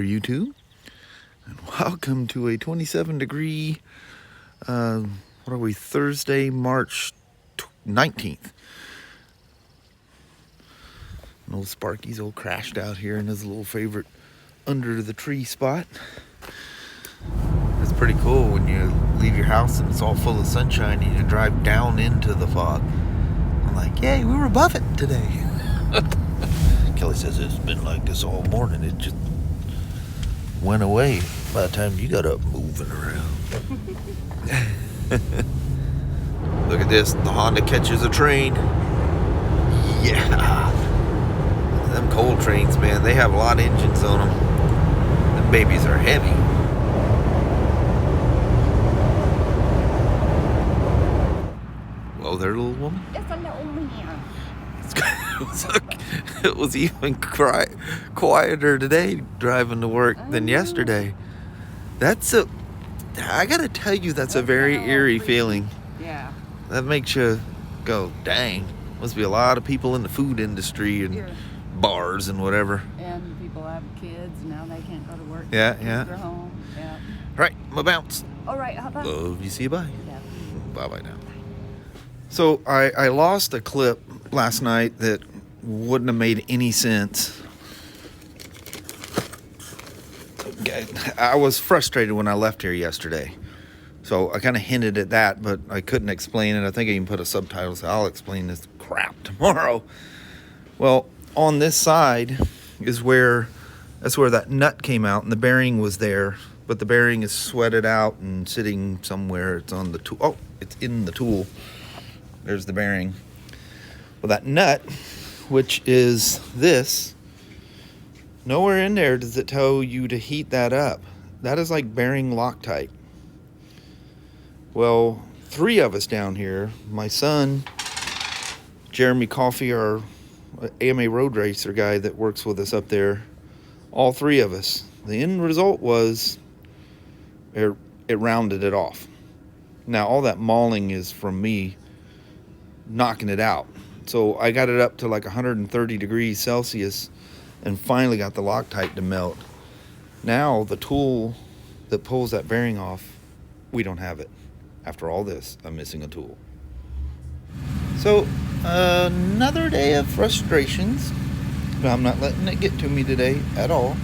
YouTube, and welcome to a 27 degree, Thursday, March 19th. And old Sparky's all crashed out here in his little favorite under the tree spot. It's pretty cool when you leave your house and it's all full of sunshine and you drive down into the fog. I'm like, yay, we were above it today. Kelly says it's been like this all morning. It just went away by the time you got up moving around. Look at this. The Honda catches a train. Yeah. Them coal trains, man, they have a lot of engines on them. Them babies are heavy. Whoa there, little woman. It's a little man. It was even quieter today driving to work than yesterday. I gotta tell you, that's a very eerie feeling. Yeah. That makes you go, dang, must be a lot of people in the food industry and bars and whatever. And people have kids, now they can't go to work. Yeah. They're home. Yeah. Right, my bounce. All right, how about? Love you, see you, bye. Yeah. Bye now. So I lost a clip last night that wouldn't have made any sense. I was frustrated when I left here yesterday. So I kind of hinted at that, but I couldn't explain it. I think I even put a subtitle, so I'll explain this crap tomorrow. Well, on this side is that's where that nut came out, and the bearing was there, but the bearing is sweated out and sitting somewhere. It's on the tool. Oh, it's in the tool. There's the bearing. Well, that nut, which is this, nowhere in there does it tell you to heat that up. That is like bearing Loctite. Well, 3 of us down here, my son, Jeremy Coffey, our AMA road racer guy that works with us up there, all 3 of us, the end result was it rounded it off. Now, all that mauling is from me knocking it out. So I got it up to like 130 degrees Celsius and finally got the Loctite to melt. Now the tool that pulls that bearing off, we don't have it. After all this, I'm missing a tool. So another day of frustrations, but I'm not letting it get to me today at all.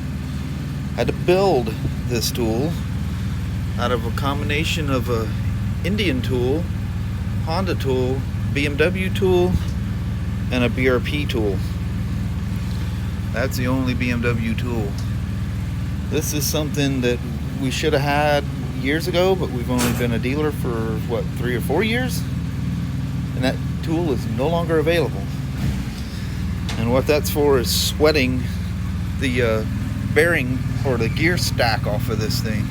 I had to build this tool out of a combination of a Indian tool, Honda tool, BMW tool, and a BRP tool. That's the only BMW tool. This is something that we should have had years ago, but we've only been a dealer for 3 or 4 years, and that tool is no longer available. And what that's for is sweating the bearing or the gear stack off of this thing.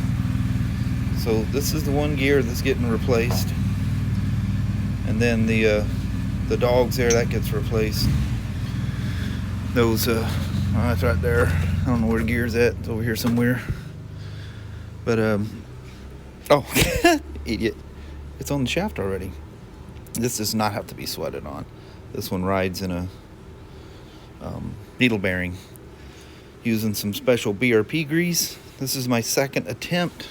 So this is the one gear that's getting replaced, and then the dogs there, that gets replaced. Those that's right there. I don't know where the gear's at. It's over here somewhere. But oh, idiot! It's on the shaft already. This does not have to be sweated on. This one rides in a needle bearing using some special BRP grease. This is my second attempt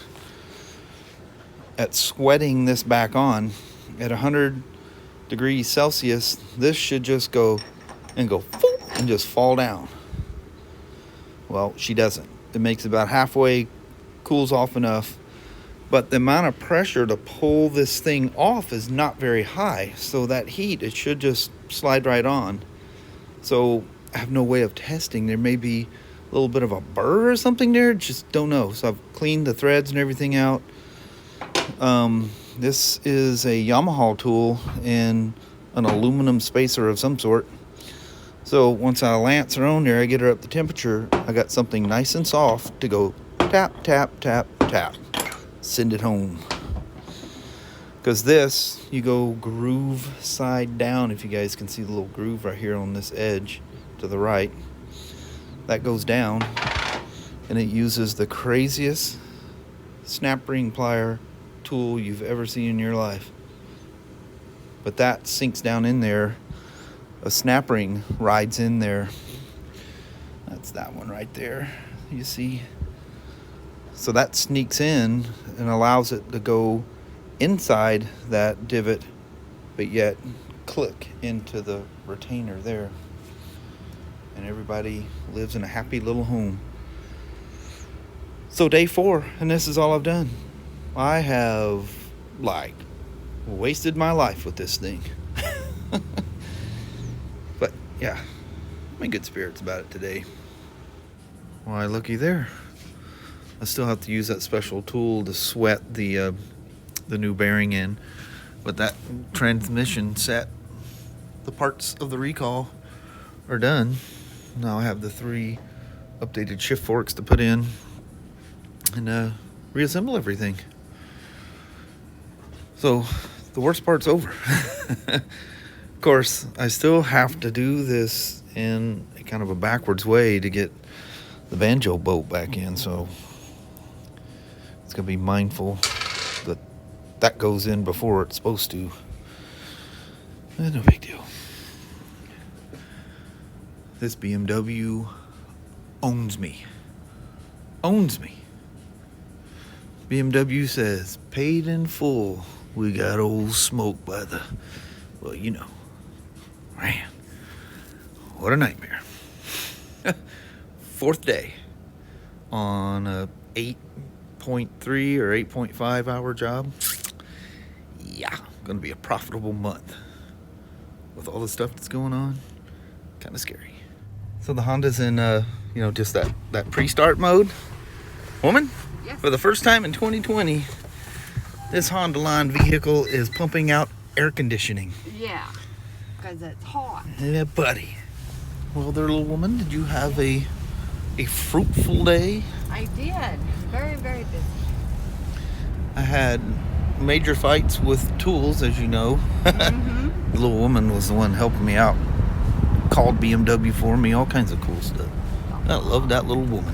at sweating this back on at 100 degrees Celsius. This should just go and just fall down. Well, she doesn't. It makes about halfway, cools off enough, but the amount of pressure to pull this thing off is not very high. So that heat, it should just slide right on. So I have no way of testing. There may be a little bit of a burr or something there, just don't know. So I've cleaned the threads and everything out. This is a Yamaha tool and an aluminum spacer of some sort. So once I lance her on there, I get her up to temperature, I got something nice and soft to go tap, tap, tap, tap. Send it home. Because this, you go groove side down, if you guys can see the little groove right here on this edge to the right. That goes down, and it uses the craziest snap ring plier tool you've ever seen in your life. But that sinks down in there. A snap ring rides in there. That's that one right there. You see, So that sneaks in and allows it to go inside that divot, but yet click into the retainer there. And everybody lives in a happy little home. So day 4, and this is all I've done. I have, like, wasted my life with this thing. But yeah, I'm in good spirits about it today. Why, looky there. I still have to use that special tool to sweat the new bearing in, but that transmission set, the parts of the recall are done. Now I have the 3 updated shift forks to put in and reassemble everything. So the worst part's over. Of course, I still have to do this in a kind of a backwards way to get the banjo bolt back in, so it's gonna be mindful that that goes in before it's supposed to. No big deal. This BMW owns me. Owns me. BMW says, paid in full. We got old Smoak by the, well, you know. Man, what a nightmare. 4th day on a 8.3 or 8.5 hour job. Yeah, gonna be a profitable month. With all the stuff that's going on, kind of scary. So the Honda's in, just that pre-start mode. Woman? Yes. For the first time in 2020, this Honda line vehicle is pumping out air conditioning. Yeah, because it's hot. Yeah, buddy. Well, there, little woman, did you have a fruitful day? I did. Very, very busy. I had major fights with tools, as you know. Mm-hmm. The little woman was the one helping me out. Called BMW for me, all kinds of cool stuff. I love that little woman.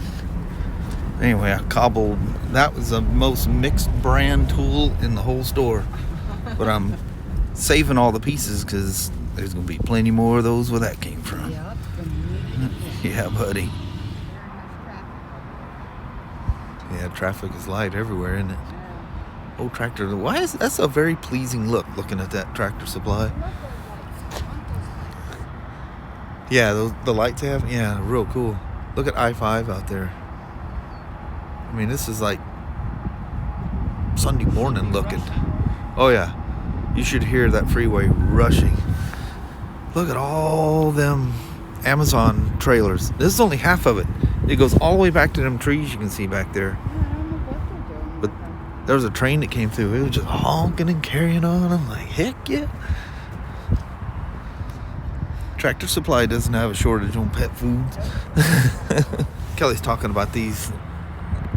Anyway, I cobbled. That was the most mixed brand tool in the whole store. But I'm saving all the pieces because there's going to be plenty more of those where that came from. Yeah, it's gonna be needed. Yeah, buddy. Yeah, traffic is light everywhere, isn't it? Oh, Tractor. Why is that's a very pleasing look, looking at that Tractor Supply. Yeah, the lights they have, yeah, real cool. Look at I-5 out there. I mean, this is like Sunday morning looking. Oh yeah, you should hear that freeway rushing. Look at all them Amazon trailers. This is only half of it. It goes all the way back to them trees you can see back there. But there was a train that came through. It was just honking and carrying on. I'm like, heck yeah. Tractor Supply doesn't have a shortage on pet foods. Kelly's talking about these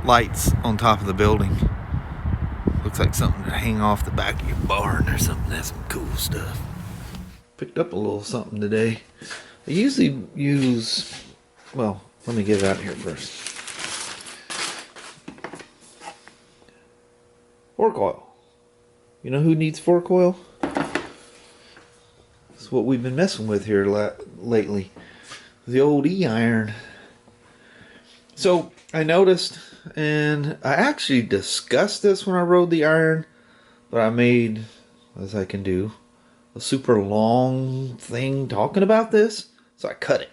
lights on top of the building. Looks like something to hang off the back of your barn or something. That's some cool stuff. Picked up a little something today. I usually use, well, let me get it out here first. Fork oil. You know who needs fork oil? It's what we've been messing with here lately. The old E-iron. So I noticed, and I actually discussed this when I rode the iron, but I made, as I can do, a super long thing talking about this. So I cut it.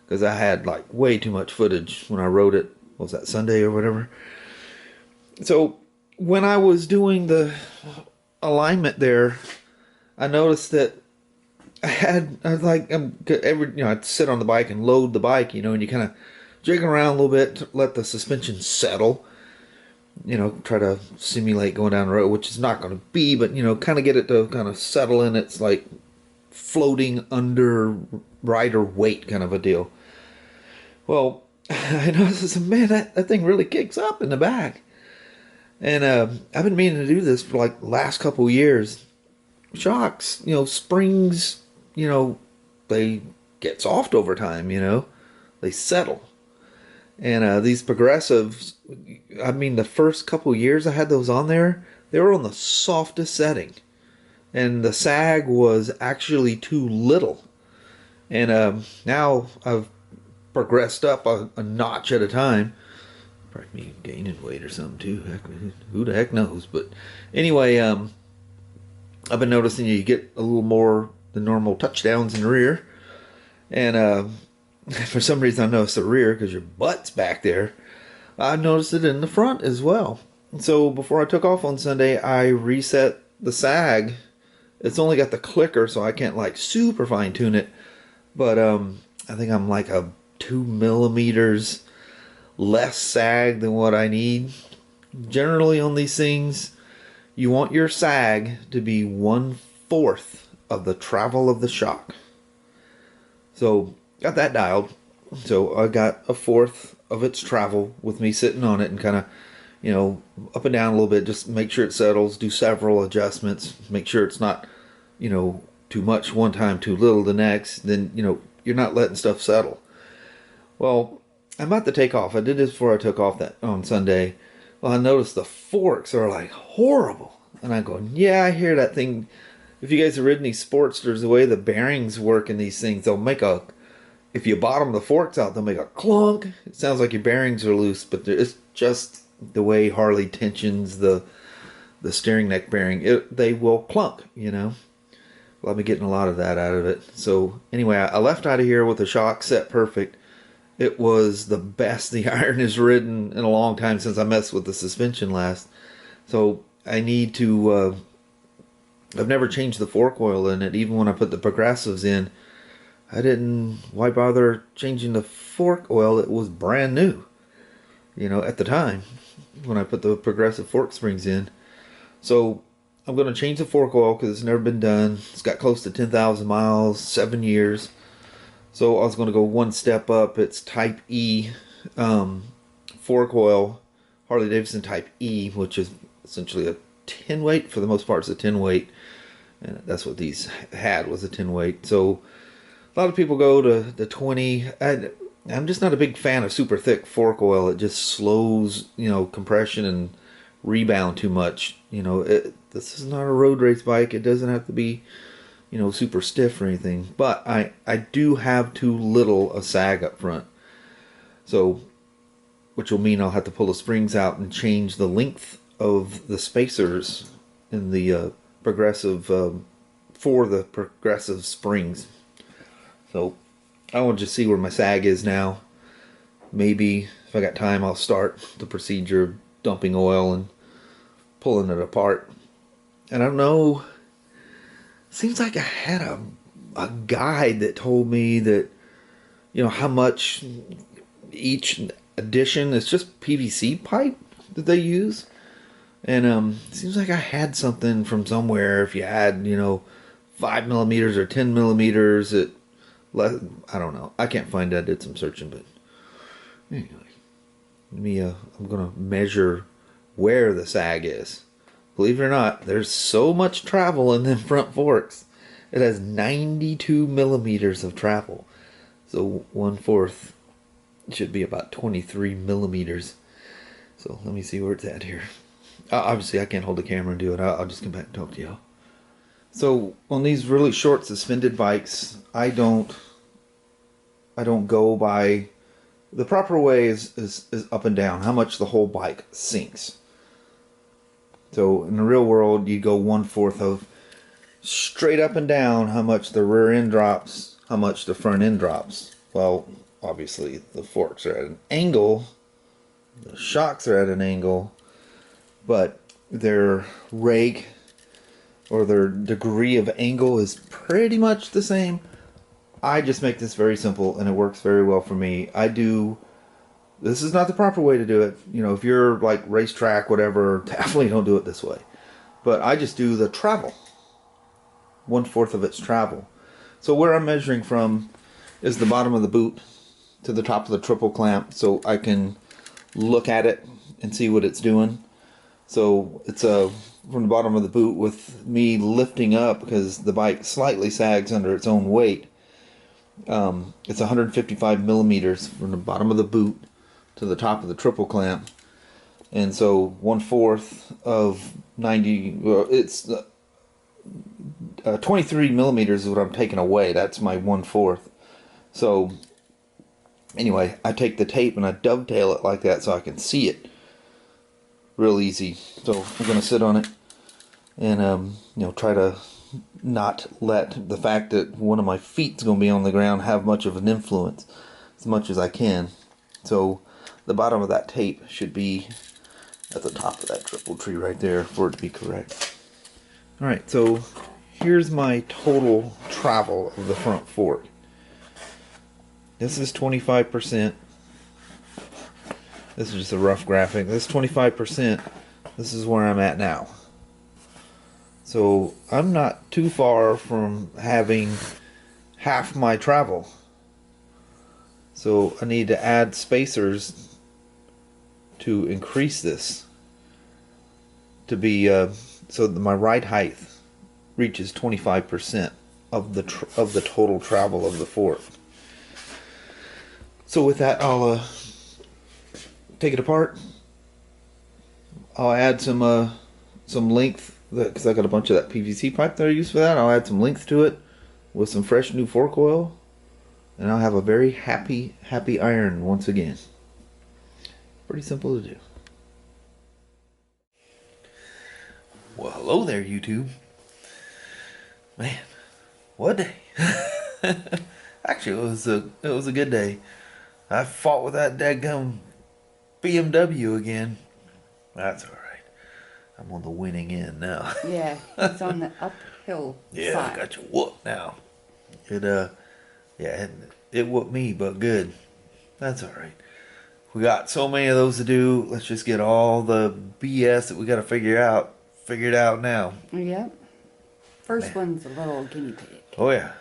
Because I had like way too much footage when I rode it. What was that, Sunday or whatever? So when I was doing the alignment there, I noticed that I'd sit on the bike and load the bike, and you kind of jig around a little bit to let the suspension settle. Try to simulate going down the road, which is not going to be, but, kind of get it to kind of settle in. It's like floating under rider weight kind of a deal. Well, I noticed, man, that thing really kicks up in the back. And I've been meaning to do this for like the last couple of years. Shocks, springs, they get soft over time, they settle. And these progressives, I mean, the first couple of years I had those on there, they were on the softest setting. And the sag was actually too little. And now I've progressed up a notch at a time. Probably me gaining weight or something too. Heck, who the heck knows? But anyway, I've been noticing you get a little more than normal touchdowns in the rear. And for some reason I noticed the rear because your butt's back there. I noticed it in the front as well. So before I took off on Sunday, I reset the sag. It's only got the clicker, so I can't like super fine tune it. But I think I'm like a 2 millimeters less sag than what I need. Generally on these things, you want your sag to be 1/4 of the travel of the shock. So got that dialed. So I got 1/4 of its travel with me sitting on it and kind of, you know, up and down a little bit, just make sure it settles, do several adjustments, make sure it's not, you know, too much one time, too little the next. Then, you know, you're not letting stuff settle. Well, I'm about to take off. I did this before I took off that on Sunday. Well, I noticed the forks are like horrible. And I'm going, yeah, I hear that thing. If you guys have ridden these Sportsters, the way the bearings work in these things, they'll make a, if you bottom the forks out, they'll make a clunk. It sounds like your bearings are loose, but it's just the way Harley tensions the steering neck bearing. They will clunk, you know. Well, I've been getting a lot of that out of it. So anyway, I left out of here with the shock set perfect. It was the best the iron has ridden in a long time since I messed with the suspension last. So I need to, I've never changed the fork oil in it. Even when I put the progressives in, I didn't, why bother changing the fork oil? It was brand new, you know, at the time when I put the progressive fork springs in. So I'm going to change the fork oil because it's never been done. It's got close to 10,000 miles, 7 years. So I was going to go one step up. It's Type E fork oil, Harley-Davidson Type E, which is essentially a 10 weight. For the most part, it's a 10 weight. And that's what these had, was a 10 weight. So a lot of people go to the 20. I'm just not a big fan of super thick fork oil. It just slows, you know, compression and rebound too much. You know, this is not a road race bike. It doesn't have to be, you know, super stiff or anything. But I do have too little a sag up front. So, which will mean I'll have to pull the springs out and change the length of the spacers in the progressive, for the progressive springs. So I want to just see where my sag is now. Maybe if I got time, I'll start the procedure of dumping oil and pulling it apart. And I don't know, seems like I had a guide that told me that, you know, how much each addition is just PVC pipe that they use. And seems like I had something from somewhere. If you add, you know, 5 millimeters or 10 millimeters, I don't know. I can't find that. I did some searching, but anyway, I'm gonna measure where the sag is. Believe it or not, there's so much travel in them front forks. It has 92 millimeters of travel. So 1/4 should be about 23 millimeters. So let me see where it's at here. Obviously, I can't hold the camera and do it. I'll just come back and talk to y'all. So on these really short suspended bikes, I don't go by, the proper way is up and down, how much the whole bike sinks. So in the real world, you go 1/4 of straight up and down how much the rear end drops, how much the front end drops. Well, obviously the forks are at an angle, the shocks are at an angle, but their rake or their degree of angle is pretty much the same. I just make this very simple and it works very well for me. This is not the proper way to do it. You know, if you're like racetrack, whatever, definitely don't do it this way. But I just do the travel. 1/4 of its travel. So where I'm measuring from is the bottom of the boot to the top of the triple clamp, so I can look at it and see what it's doing. So it's from the bottom of the boot with me lifting up because the bike slightly sags under its own weight. It's 155 millimeters from the bottom of the boot to the top of the triple clamp. And so 1/4 of 90, well, it's 23 millimeters is what I'm taking away. That's my 1/4. So Anyway, I take the tape and I dovetail it like that so I can see it real easy. So I'm going to sit on it and you know, try to not let the fact that one of my feet's going to be on the ground have much of an influence as much as I can. So the bottom of that tape should be at the top of that triple tree right there for it to be correct. Alright, so here's my total travel of the front fork. This is 25%. This is just a rough graphic. This is 25%. This is where I'm at now. So I'm not too far from having half my travel. So I need to add spacers to increase this to be so that my ride height reaches 25% of the total travel of the fork. So with that, I'll take it apart. I'll add some length, because I got a bunch of that PVC pipe that I use for that. I'll add some length to it with some fresh new fork oil, and I'll have a very happy iron once again. Pretty simple to do. Well, hello there, YouTube. Man, what day? Actually, it was a good day. I fought with that dadgum BMW again. That's all right. I'm on the winning end now. Yeah, it's on the uphill Yeah, side. I got you whooped now. It whooped me, but good. That's all right. We got so many of those to do. Let's just get all the BS that we got to figured out now. Yep. First one's a little guinea pig. Oh yeah,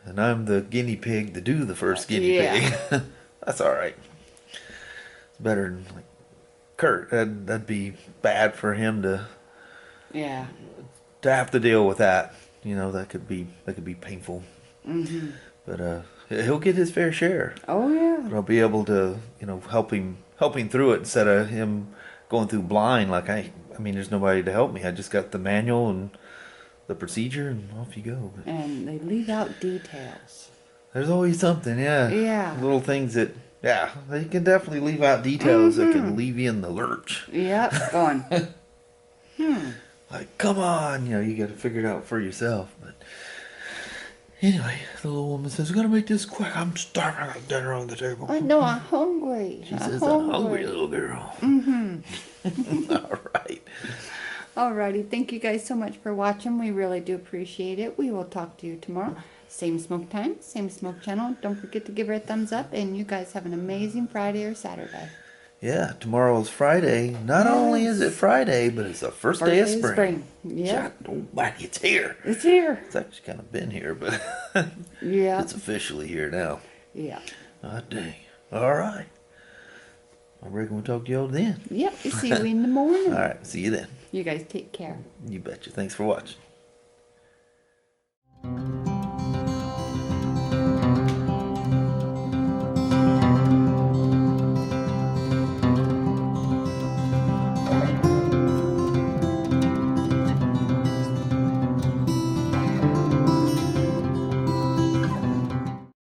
and I'm the guinea pig to do the first guinea pig. That's all right. It's better than like Kurt. That'd be bad for him to have to deal with that. You know, that could be painful. Mm-hmm. But he'll get his fair share. Oh yeah. But I'll be able to, you know, help him through it instead of him going through blind. Like I mean, there's nobody to help me. I just got the manual and the procedure, and off you go. But and they leave out details. there's always something, yeah. Yeah. Little things that, yeah, they can definitely leave out details that can leave you in the lurch. Yep, going. Like, come on, you know, you got to figure it out for yourself. But anyway, the little woman says, "We gotta make this quick. I'm starving. I got dinner on the table." I know, I'm hungry. She says, "I'm hungry, little girl." All right. Alrighty, thank you guys so much for watching. We really do appreciate it. We will talk to you tomorrow. Same smoke time, same smoke channel. Don't forget to give her a thumbs up, and you guys have an amazing Friday or Saturday. Yeah, tomorrow's Friday. Not only is it Friday, but it's the first day of spring. Yeah. It's here. It's here. It's actually kind of been here, but yeah, it's officially here now. Yeah. Ah, dang. All right. I reckon we'll talk to you all then. Yep, see you in the morning. All right, see you then. You guys take care. You betcha. Thanks for watching.